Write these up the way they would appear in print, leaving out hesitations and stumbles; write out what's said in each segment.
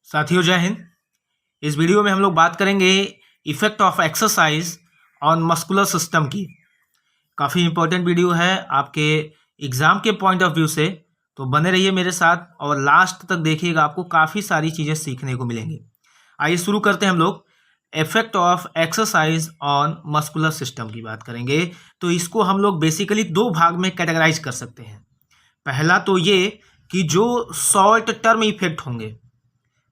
साथियों जय हिंद। इस वीडियो में हम लोग बात करेंगे effect of exercise on muscular system की। काफ़ी इंपॉर्टेंट वीडियो है आपके एग्ज़ाम के पॉइंट ऑफ व्यू से, तो बने रहिए मेरे साथ और लास्ट तक देखिएगा, आपको काफ़ी सारी चीज़ें सीखने को मिलेंगी। आइए शुरू करते हैं हम लोग। Effect of exercise on muscular system की बात करेंगे, तो इसको हम लोग बेसिकली दो भाग में कैटेगराइज कर सकते हैं। पहला तो ये कि जो शॉर्ट टर्म इफेक्ट होंगे,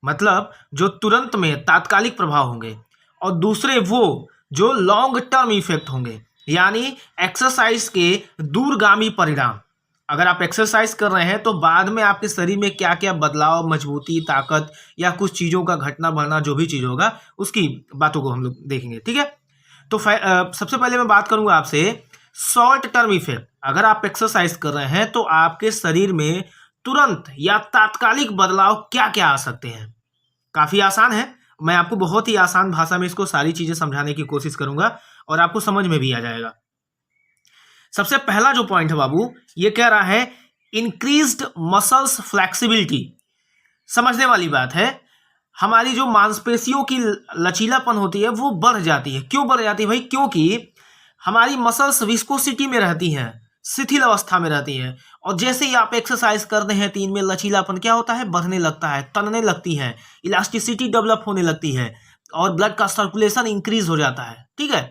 मतलब जो तुरंत में तात्कालिक प्रभाव होंगे, और दूसरे वो जो लॉन्ग टर्म इफेक्ट होंगे, यानी एक्सरसाइज के दूरगामी परिणाम। अगर आप एक्सरसाइज कर रहे हैं तो बाद में आपके शरीर में क्या क्या बदलाव, मजबूती, ताकत या कुछ चीज़ों का घटना बढ़ना, जो भी चीज़ होगा उसकी बातों को हम लोग देखेंगे। ठीक है, तो सबसे पहले मैं बात करूंगा आपसे शॉर्ट टर्म इफेक्ट। अगर आप एक्सरसाइज कर रहे हैं तो आपके शरीर में तुरंत या तात्कालिक बदलाव क्या क्या आ सकते हैं। काफ़ी आसान है, मैं आपको बहुत ही आसान भाषा में इसको सारी चीज़ें समझाने की कोशिश करूंगा और आपको समझ में भी आ जाएगा। सबसे पहला जो पॉइंट है बाबू, ये कह रहा है इंक्रीज्ड मसल्स फ्लेक्सिबिलिटी। समझने वाली बात है, हमारी जो मांसपेशियों की लचीलापन होती है वो बढ़ जाती है। क्यों बढ़ जाती है भाई? क्योंकि हमारी मसल्स विस्कोसिटी में रहती हैं, शिथिल अवस्था में रहती हैं, और जैसे ही आप एक्सरसाइज करते हैं तीन में लचीलापन क्या होता है? बढ़ने लगता है, तनने लगती है, इलास्टिसिटी डेवलप होने लगती है और ब्लड का सर्कुलेशन इंक्रीज हो जाता है। ठीक है,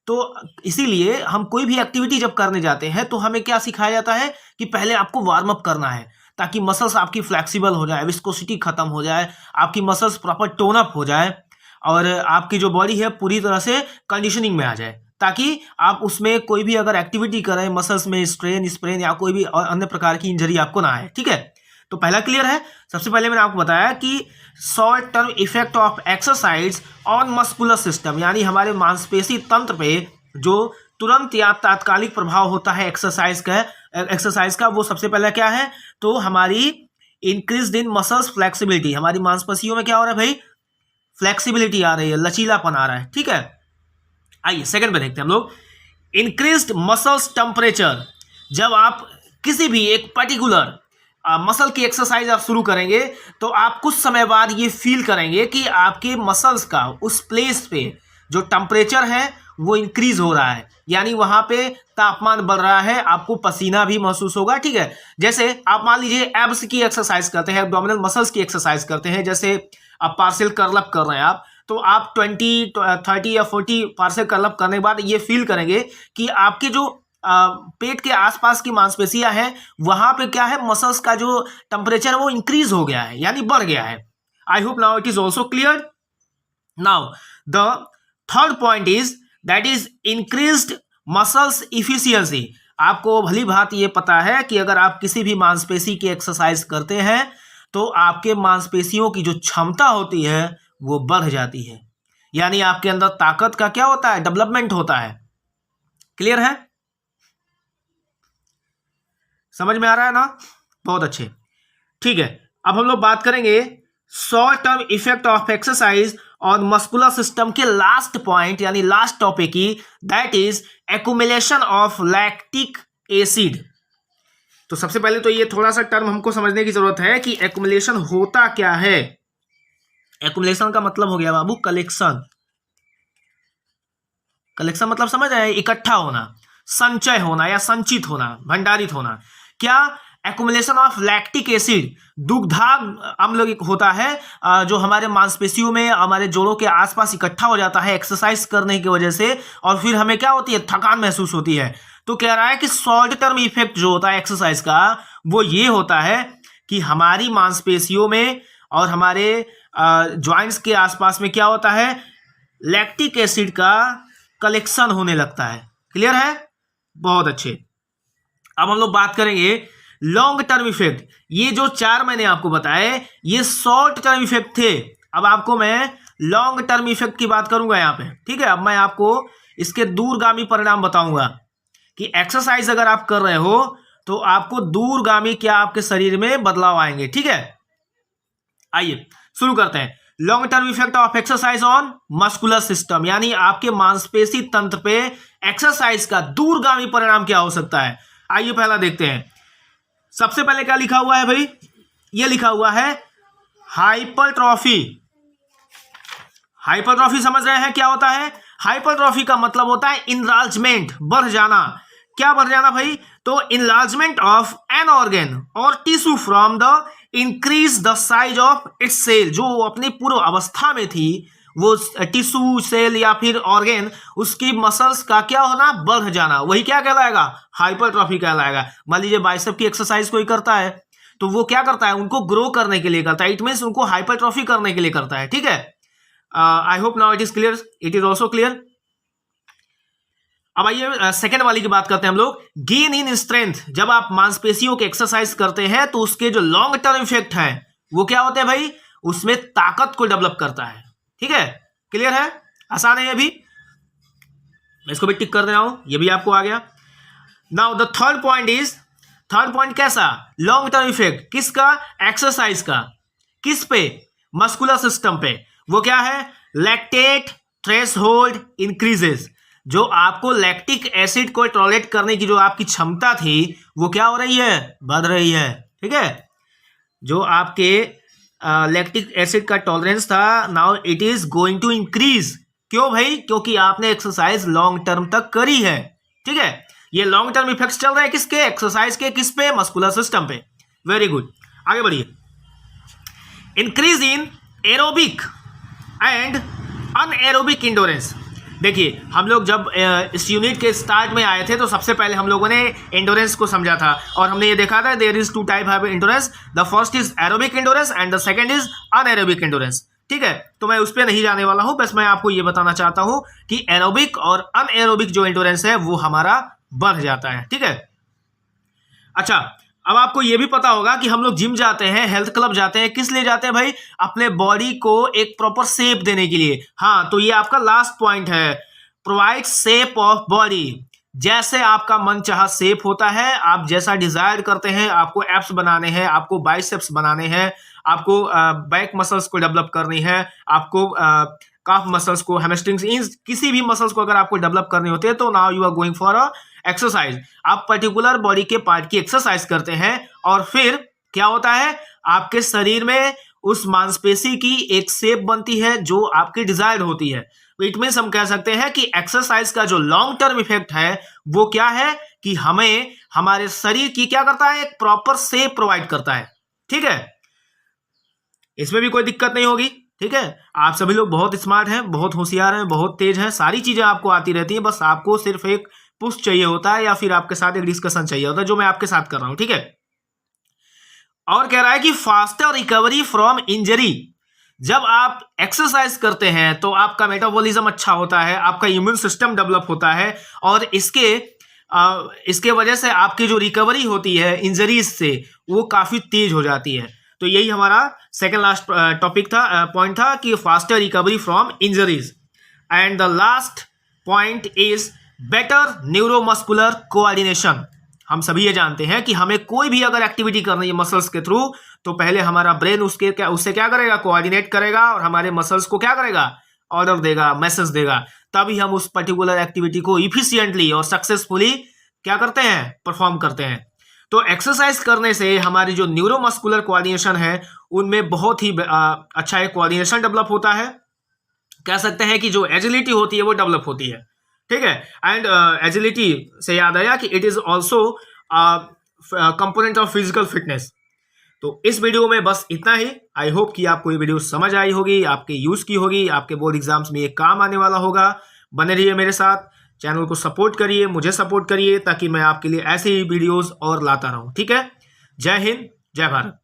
तो इसीलिए हम कोई भी एक्टिविटी जब करने जाते हैं तो हमें क्या सिखाया जाता है कि पहले आपको वार्म अप करना है, ताकि मसल्स आपकी फ्लेक्सिबल हो जाए, विस्कोसिटी खत्म हो जाए, आपकी मसल्स प्रॉपर टोन अप हो जाए और आपकी जो बॉडी है पूरी तरह से कंडीशनिंग में आ जाए, ताकि आप उसमें कोई भी अगर एक्टिविटी करें, मसल्स में स्ट्रेन, स्प्रेन या कोई भी अन्य प्रकार की इंजरी आपको ना आए। ठीक है, तो पहला क्लियर है। सबसे पहले मैंने आपको बताया कि short term effect of exercise on muscular system, यानी हमारे मांसपेशी तंत्र पे जो तुरंत या तात्कालिक प्रभाव होता है एक्सरसाइज का, वो सबसे पहला क्या है? तो हमारी इंक्रीज इन मसल्स फ्लेक्सिबिलिटी। हमारी मांसपेशियों में क्या हो रहा है भाई? फ्लेक्सिबिलिटी आ रही है, लचीलापन आ रहा है। ठीक है, आइए सेकंड पे देखते हैं हम लोग। Increased muscles temperature. जब आप किसी भी एक पर्टिकुलर मसल की एक्सरसाइज आप शुरू करेंगे तो आप कुछ समय बाद ये फील करेंगे कि आपके मसल्स का उस प्लेस पे जो टेम्परेचर है वो इंक्रीज हो रहा है, यानी वहां पे तापमान बढ़ रहा है, आपको पसीना भी महसूस होगा। ठीक है, जैसे आप मान लीजिए एब्स की एक्सरसाइज करते हैं, एब्डोमिनल मसल्स की एक्सरसाइज करते हैं, जैसे आप पार्शियल कर्ल अप कर रहे हैं आप, तो आप 20, 30 या 40 पार्शियल कर्ल अप करने के बाद ये फील करेंगे कि आपके जो पेट के आसपास की मांसपेशियां हैं वहां पे क्या है? मसल्स का जो टेम्परेचर है वो इंक्रीज हो गया है, यानी बढ़ गया है। I hope now it is also clear. Now the third point is that is increased muscles efficiency. आपको भली भांति ये पता है कि अगर आप किसी भी मांसपेशी की एक्सरसाइज करते हैं तो आपके मांसपेशियों की जो क्षमता होती है वो बढ़ जाती है, यानी आपके अंदर ताकत का क्या होता है? डेवलपमेंट होता है। क्लियर है? समझ में आ रहा है ना? बहुत अच्छे। ठीक है, अब हम लोग बात करेंगे short term effect of exercise on muscular system के लास्ट पॉइंट, यानी लास्ट टॉपिक की, that is accumulation of lactic acid. तो सबसे पहले तो ये थोड़ा सा टर्म हमको समझने की जरूरत है कि एक्युमुलेशन होता क्या है। एक्युमुलेशन का मतलब हो गया बाबू कलेक्शन। कलेक्शन मतलब समझ आए? इकट्ठा होना, संचय होना या संचित होना, भंडारित होना। क्या? एक्युमुलेशन ऑफ लैक्टिक एसिड, दुग्धाग अम्ल होता है जो हमारे मांसपेशियों में, हमारे जोड़ों के आसपास इकट्ठा हो जाता है एक्सरसाइज करने की वजह से, और फिर हमें क्या होती है? थकान महसूस होती है। तो कह रहा है कि शॉर्ट टर्म इफेक्ट जो होता है एक्सरसाइज का वो ये होता है कि हमारी मांसपेशियों में और हमारे जॉइंट्स के आसपास में क्या होता है? लैक्टिक एसिड का कलेक्शन होने लगता है। क्लियर है? बहुत अच्छे। अब हम लोग बात करेंगे लॉन्ग टर्म इफेक्ट। ये जो चार मैंने आपको बताए ये शॉर्ट टर्म इफेक्ट थे। अब आपको मैं लॉन्ग टर्म इफेक्ट की बात करूंगा यहाँ पे। ठीक है, अब मैं आपको इसके दूरगामी परिणाम बताऊंगा कि एक्सरसाइज अगर आप कर रहे हो तो आपको दूरगामी क्या आपके शरीर में बदलाव आएंगे। ठीक है, आइए शुरू करते हैं। Long term effect of exercise on muscular system, यानी आपके मांसपेशी तंत्र पे एक्सरसाइज का दूरगामी परिणाम क्या हो सकता है। आइए पहला देखते हैं। सबसे पहले क्या लिखा हुआ है भाई? ये लिखा हुआ है हाइपरट्रॉफी। हाइपरट्रॉफी समझ रहे हैं क्या होता है? हाइपरट्रॉफी का मतलब होता है इनलार्जमेंट, बढ़ जाना। क्या बढ़ जाना भाई? तो इनलार्जमेंट ऑफ एन ऑर्गन और tissue from the increase the size of its cell. जो अपनी पूर्व अवस्था में थी वो टिश्यू, सेल या फिर ऑर्गन, उसकी मसल्स का क्या होना? बढ़ जाना। वही क्या कहलाएगा? हाइपरट्रॉफी कहलाएगा। मान लीजिए बाइसेप की एक्सरसाइज कोई करता है तो वो क्या करता है? उनको ग्रो करने के लिए करता है। इट मीन्स उनको हाइपरट्रॉफी करने के लिए करता है। ठीक है, I hope now it is clear, it is also clear. अब आइए सेकेंड वाली की बात करते हैं हम लोग। Gain in strength. जब आप मांसपेशियों के एक्सरसाइज करते हैं तो उसके जो लॉन्ग टर्म इफेक्ट है वो क्या होते हैं भाई? उसमें ताकत को डेवलप करता है। ठीक है, क्लियर है? आसान है ये भी। मैं इसको भी टिक कर दे रहा हूं, ये भी आपको आ गया। Now the third point is, third point कैसा? लॉन्ग टर्म इफेक्ट किसका? एक्सरसाइज का। किस पे? मस्कुलर सिस्टम पे। वो क्या है? Lactate threshold increases. जो आपको लैक्टिक एसिड को टॉलरेट करने की जो आपकी क्षमता थी वो क्या हो रही है? बढ़ रही है। ठीक है, जो आपके लैक्टिक एसिड का टॉलरेंस था, now it is going to increase. क्यों भाई? क्योंकि आपने एक्सरसाइज लॉन्ग टर्म तक करी है। ठीक है, ये लॉन्ग टर्म इफेक्ट्स चल रहे हैं किसके? एक्सरसाइज के। किस पे? मस्कुलर सिस्टम पे। वेरी गुड, आगे बढ़िए। Increase in aerobic and anaerobic endurance. देखिए, हम लोग जब इस यूनिट के स्टार्ट में आए थे तो सबसे पहले हम लोगों ने एंडोरेंस को समझा था और हमने ये देखा था there is two type of endurance. The first is aerobic endurance and the second is anaerobic endurance. ठीक है, तो मैं उस पर नहीं जाने वाला हूं, बस मैं आपको ये बताना चाहता हूं कि एरोबिक और अनएरोबिक जो एंडोरेंस है वो हमारा बढ़ जाता है। ठीक है, अच्छा, अब आपको ये भी पता होगा कि हम लोग जिम जाते हैं, हेल्थ क्लब जाते हैं, किस लिए जाते हैं भाई? अपने बॉडी को एक प्रॉपर शेप देने के लिए। हाँ, तो ये आपका लास्ट पॉइंट है, प्रोवाइड शेप ऑफ बॉडी। जैसे आपका मन चाहा शेप होता है, आप जैसा डिजायर करते हैं, आपको एब्स बनाने हैं, आपको बाइसेप्स बनाने हैं, आपको बैक मसल्स को डेवलप करनी है, आपको काफ मसल्स को, हैमस्ट्रिंग्स, किसी भी मसल्स को अगर आपको डेवलप करनी होती है तो now you are going for a exercise. आप पर्टिकुलर बॉडी के पार्ट की एक्सरसाइज करते हैं और फिर क्या होता है? आपके शरीर में उस मांसपेशी की एक शेप बनती है जो आपकी डिजायर्ड होती है। इट मीन्स हम कह सकते हैं कि एक्सरसाइज का जो लॉन्ग टर्म इफेक्ट है वो क्या है कि हमें हमारे शरीर की क्या करता है? एक प्रॉपर शेप प्रोवाइड करता है। ठीक है, इसमें भी कोई दिक्कत नहीं होगी। ठीक है, आप सभी लोग बहुत स्मार्ट हैं, बहुत होशियार हैं, बहुत तेज हैं, सारी चीजें आपको आती रहती हैं, बस आपको सिर्फ एक पुश चाहिए होता है या फिर आपके साथ एक डिस्कशन चाहिए होता है, जो मैं आपके साथ कर रहा हूं। ठीक है, और कह रहा है कि फास्टर रिकवरी फ्रॉम इंजरी। जब आप एक्सरसाइज करते हैं तो आपका मेटाबॉलिज्म अच्छा होता है, आपका इम्यून सिस्टम डेवलप होता है और इसके वजह से आपकी जो रिकवरी होती है इंजरीज से वो काफी तेज हो जाती है। तो यही हमारा सेकंड लास्ट टॉपिक था, पॉइंट था कि faster recovery from injuries. And the last point is better neuromuscular coordination. हम सभी ये जानते हैं कि हमें कोई भी अगर एक्टिविटी करनी है मसल्स के थ्रू तो पहले हमारा ब्रेन उससे क्या करेगा? कोऑर्डिनेट करेगा और हमारे मसल्स को क्या करेगा? ऑर्डर देगा, मैसेज देगा, तभी हम उस पर्टिकुलर एक्टिविटी को इफिशिएंटली और सक्सेसफुली क्या करते हैं? परफॉर्म करते हैं। तो एक्सरसाइज करने से हमारी जो न्यूरोमस्कुलर कोऑर्डिनेशन है उनमें बहुत ही अच्छा एक कोऑर्डिनेशन डेवलप होता है। कह सकते हैं कि जो एजिलिटी होती है वो डेवलप होती है। ठीक है, एंड एजिलिटी से याद आया कि it is also component of physical fitness. तो इस वीडियो में बस इतना ही। आई होप कि आपको ये वीडियो समझ आई होगी, आपके यूज की होगी, आपके बोर्ड एग्जाम्स में ये काम आने वाला होगा। बने रहिए मेरे साथ, चैनल को सपोर्ट करिए, मुझे सपोर्ट करिए ताकि मैं आपके लिए ऐसे ही वीडियोस और लाता रहूं। ठीक है, जय हिंद, जय भारत।